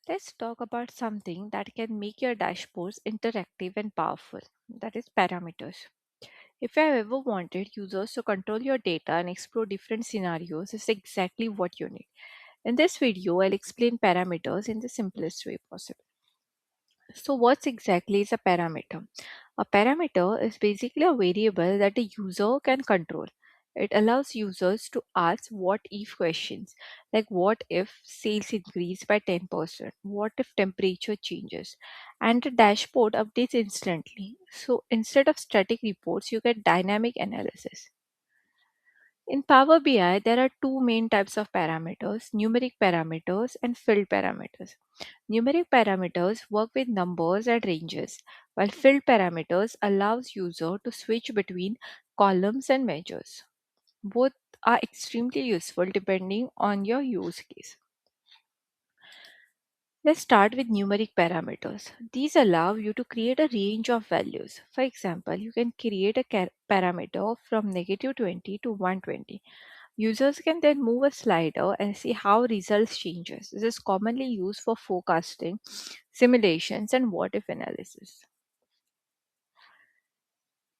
Let's talk about something that can make your dashboards interactive and powerful. That is parameters. If you have ever wanted users to control your data and explore different scenarios, this is exactly what you need. In this video, I'll explain parameters in the simplest way possible. So, what's exactly is a parameter? A parameter is basically a variable that a user can control. It allows users to ask what if questions, like what if sales increase by 10%, what if temperature changes, and the dashboard updates instantly. So instead of static reports, you get dynamic analysis. In Power BI, there are two main types of parameters: numeric parameters and field parameters. Numeric parameters work with numbers and ranges, while field parameters allows user to switch between columns and measures. Both are extremely useful depending on your use case. Let's start with numeric parameters. These allow you to create a range of values. For example, you can create a parameter from -20 to 120. Users can then move a slider and see how results changes. This is commonly used for forecasting, simulations, and what-if analysis.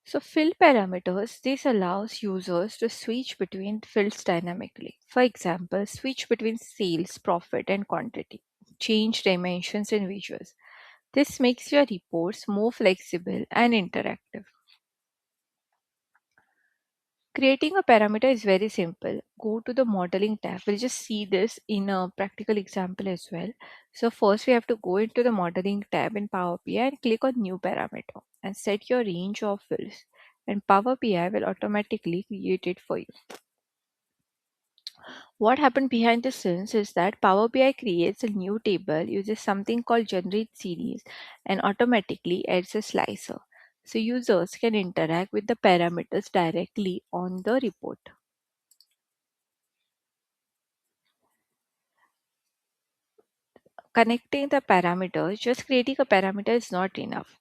So field parameters, this allows users to switch between fields dynamically. For example, switch between sales, profit, and quantity. Change dimensions in visuals. This makes your reports more flexible and interactive. Creating a parameter is very simple. Go to the modeling tab. We'll just see this in a practical example as well. So first we have to go into the modeling tab in Power BI and click on new parameter and set your range of fields, and Power BI will automatically create it for you. What happened behind the scenes is that Power BI creates a new table, uses something called generate series, and automatically adds a slicer. So users can interact with the parameters directly on the report. Connecting the parameters, just creating a parameter is not enough.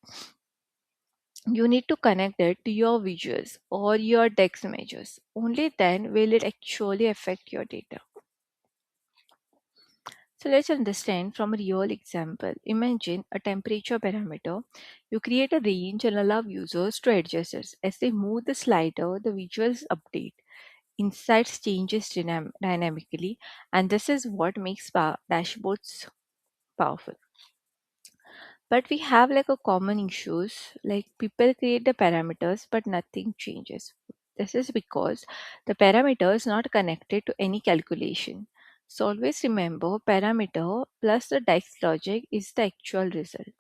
You need to connect it to your visuals or your text measures. Only then will it actually affect your data. So let's understand from a real example. Imagine a temperature parameter. You create a range and allow users to adjust it. As they move the slider, the visuals update. Insights changes dynamically, and this is what makes dashboards powerful. But we have like a common issues, like people create the parameters but nothing changes. This is because the parameter is not connected to any calculation. So always remember, parameter plus the text logic is the actual result.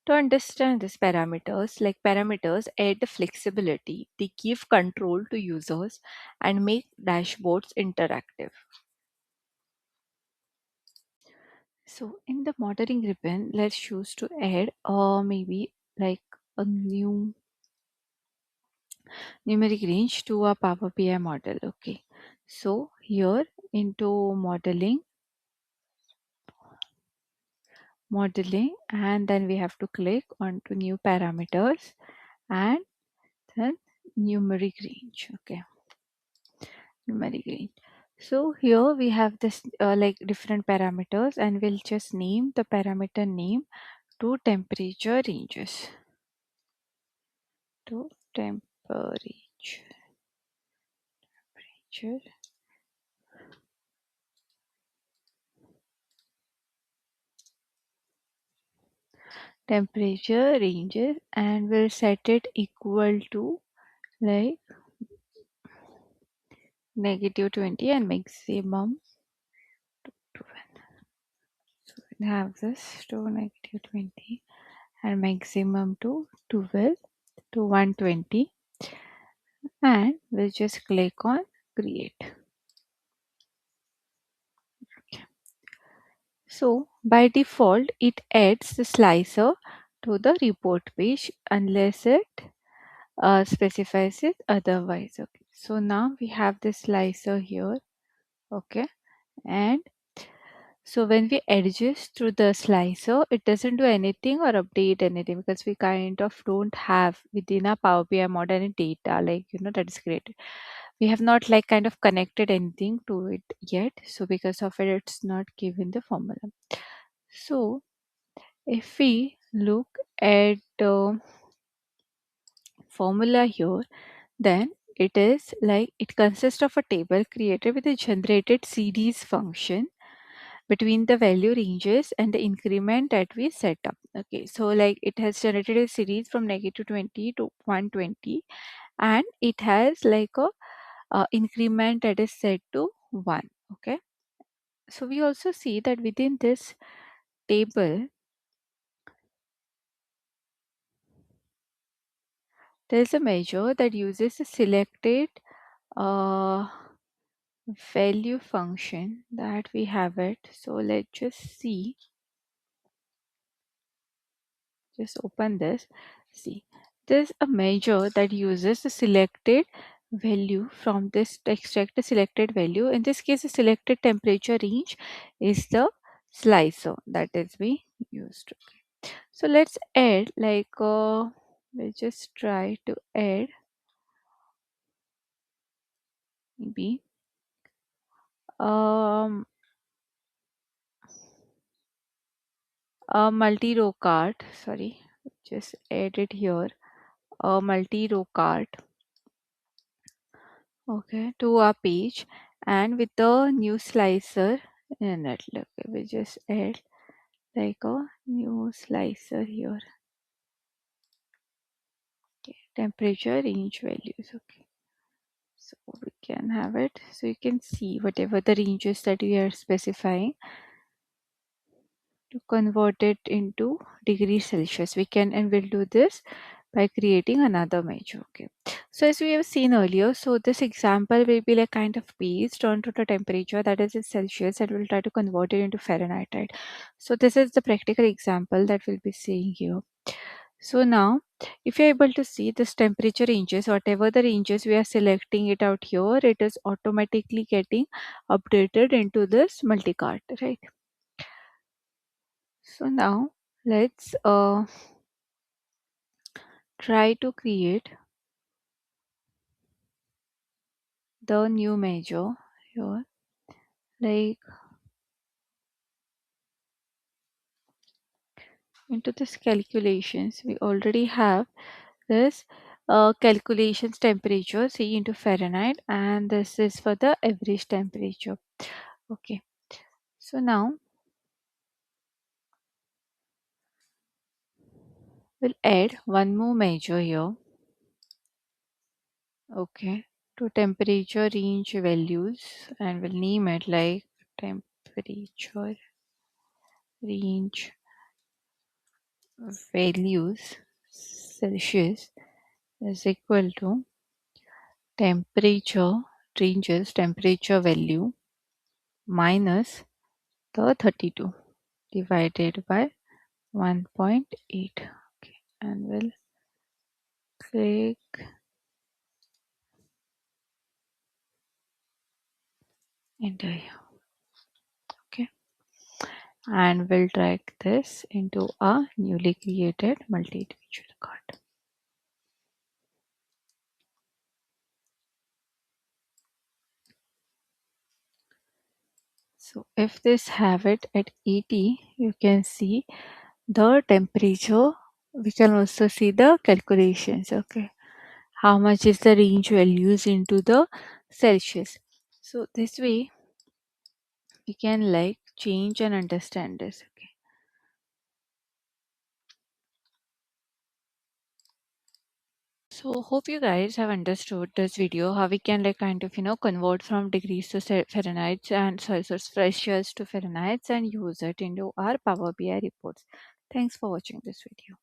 To understand these parameters, like parameters add the flexibility, they give control to users and make dashboards interactive. So in the modeling ribbon, let's choose to add maybe like a new numeric range to a Power BI model. Okay. So here into modeling, and then we have to click onto new parameters and then numeric range. Okay. Numeric range. So here we have this like different parameters, and we'll just name the parameter name to temperature ranges. To temperature. Temperature ranges, and we'll set it equal to like -20 and maximum 12. So we have this to -20 and maximum to 12 to 120, and we'll just click on create. So by default it adds the slicer to the report page unless it specifies it otherwise. Okay, so now we have the slicer here. Okay, and so when we adjust through the slicer, it doesn't do anything or update anything because we kind of don't have within our Power BI model any data like that is created. We have not like kind of connected anything to it yet. So because of it, it's not given the formula. So if we look at formula here, then it is like it consists of a table created with a generated series function between the value ranges and the increment that we set up. Okay, so like it has generated a series from negative 20 to 120, and it has like a increment that is set to 1. Okay, so we also see that within this table there is a measure that uses a selected uh, value function that we have it. So let's just see, just open this. See, there's a measure that uses the selected value from this to extract the selected value. In this case, the selected temperature range is the slicer that is being used. So let's add we'll just try to add maybe um a multi-row cart. Sorry, just add it here. A multi-row cart, okay, to our page, and with the new slicer in it. Look, we just add like a new slicer here. Okay, temperature range values. Okay, so we can have it. So you can see whatever the ranges that we are specifying to convert it into degrees Celsius. We can, and we'll do this by creating another measure. Okay, so as we have seen earlier, so this example will be like kind of based onto the temperature that is in Celsius, and we'll try to convert it into Fahrenheit, right? So this is the practical example that we'll be seeing here. So now if you're able to see this temperature ranges, whatever the ranges we are selecting it out here, it is automatically getting updated into this multicart, right? So now let's try to create the new measure here. Like into this calculations, we already have this calculations temperature C into Fahrenheit, and this is for the average temperature. Okay, so now we'll add one more measure here. Okay, to temperature range values, and we'll name it like temperature range values Celsius is equal to temperature ranges temperature value minus the 32 divided by 1.8. Okay, and we'll click enter here. Okay, and we'll drag this into a newly created multi-individual card. So if this have it at 80, you can see the temperature. We can also see the calculations. Okay, how much is the range values into the Celsius. So this way we can like change and understand this. Okay, so hope you guys have understood this video, how we can like kind of convert from degrees to Fahrenheit and Celsius to Fahrenheit and use it into our Power BI reports. Thanks for watching this video.